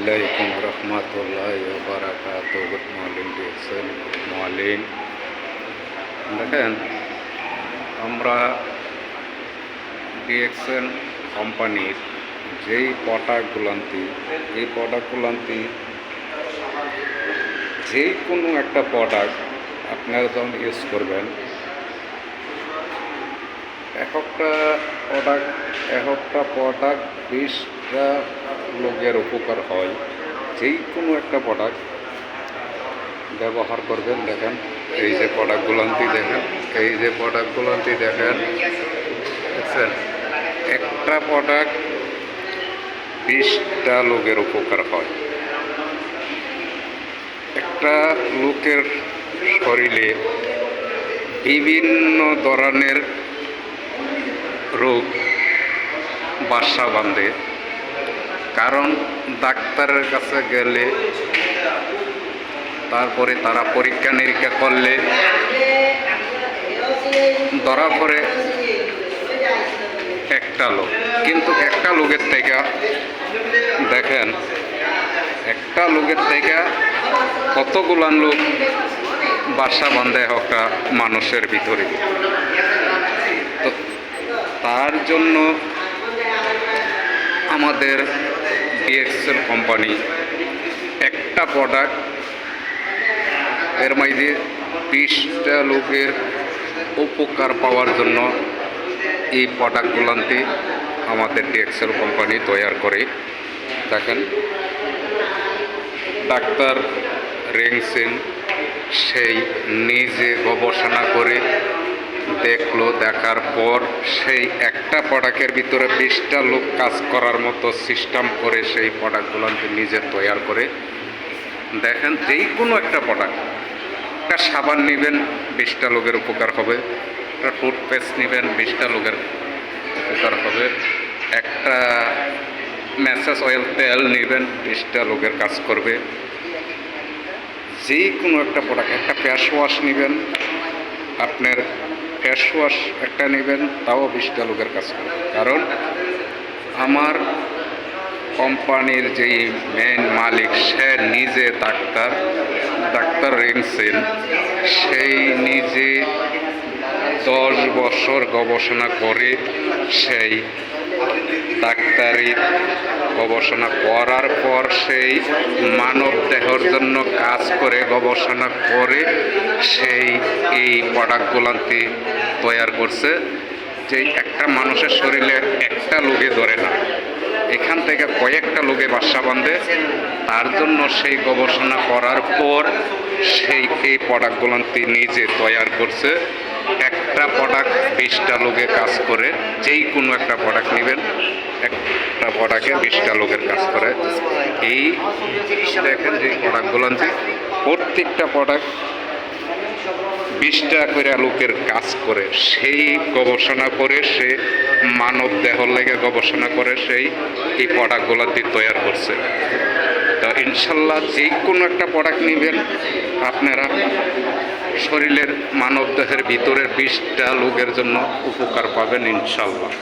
আলাইকুম রহমতুল্লাহি ওয়া বারাকাতুহু। Good morning DXL, good morning. দেখেন, আমরা ডিএক্সএল কোম্পানির যেই প্রোডাক্টগুলান্তি এই প্রোডাক্টগুলান্তি যে কোনো একটা প্রোডাক্ট আপনারা যখন ইউজ করবেন, এক একটা প্রোডাক্ট 20টা লোকের উপকার হয়। যেই কোনো একটা প্রোডাক্ট ব্যবহার করবেন। দেখেন, এই যে প্রোডাক্টগুলান্তি দেখেন, দেখছেন, একটা প্রোডাক্ট 20টা লোকের উপকার হয়। একটা লোকের শরীরে বিভিন্ন ধরনের রোগ বাসা বাঁধে। কারণ ডাক্তারের কাছে গেলে, তারপরে তারা পরীক্ষা নিরীক্ষা করলে ধরা পড়ে একটা লোক। কিন্তু একটা লোকের থেকে দেখেন, একটা লোকের থেকে কতগুলান লোক বাসা বাঁধে একটা মানুষের ভিতরে। তো তার জন্য আমাদের ডিএক্সএল কোম্পানি একটা প্রোডাক্ট এর মধ্যে 20টা লোকের উপকার পাওয়ার জন্য এই প্রোডাক্টগুলান্তি আমাদের ডিএক্সএল কোম্পানি তৈরি করে। দেখেন, ডাক্তার রেংসেন সেই নিজে গবেষণা করে দেখলো, দেখার পর সেই একটা প্রোডাক্টের ভিতরে 20টা লোক কাজ করার মতো সিস্টেম করে সেই প্রোডাক্টগুলোকে নিজে তৈরি করে। দেখেন, যেই কোনো একটা প্রোডাক্ট, একটা সাবান নেবেন 20টা লোকের উপকার হবে, একটা টুথপেস্ট নেবেন 20টা লোকের উপকার হবে, একটা ম্যাসাজ অয়েল তেল নেবেন 20টা লোকের কাজ করবে। যে কোনো একটা প্রোডাক্ট, একটা ফেস ওয়াশ নেবেন, আপনার ফেস ওয়াশ একটা নেবেন, তাও 20টা লোকের কাজ করবে। কারণ আমার কোম্পানির যেই মেন মালিক, সে নিজে ডাক্তার রেনসেন, সেই নিজে 10 বছর গবেষণা করে সেই ডাক্তারি গবেষণা করার পর সেই মানব দেহের জন্য কাজ করে গবেষণা করে সেই এই প্রোডাক্টগুলান্তি তৈরি করছে। যে একটা মানুষের শরীরে একটা লোকে ধরে না, এখান থেকে কয়েকটা লোকে বাসা বাঁধে। তার জন্য সেই গবেষণা করার পর সেই এই প্রোডাক্টগুলান্তি নিজে তৈরি করছে। একটা প্রোডাক্ট 20টা লোকে কাজ করে। যেই কোনো একটা প্রোডাক্ট নেবেন, একটা প্রোডাক্টে 20টা লোকের কাজ করে। এই দেখেন, যে প্রোডাক্টগুলান্তি প্রত্যেকটা প্রোডাক্ট 20টা করে লোকের কাজ করে। সেই গবেষণা করে, সে মানব দেহর লেগে গবেষণা করে সেই এই প্রোডাক্টগুলান্তি তৈরি করছে। তো ইনশাল্লাহ যে কোনো একটা প্রোডাক্ট নেবেন, আপনারা শরীরের মানব দেহের ভিতরের 20টা লোকের জন্য উপকার পাবেন ইনশাল্লাহ।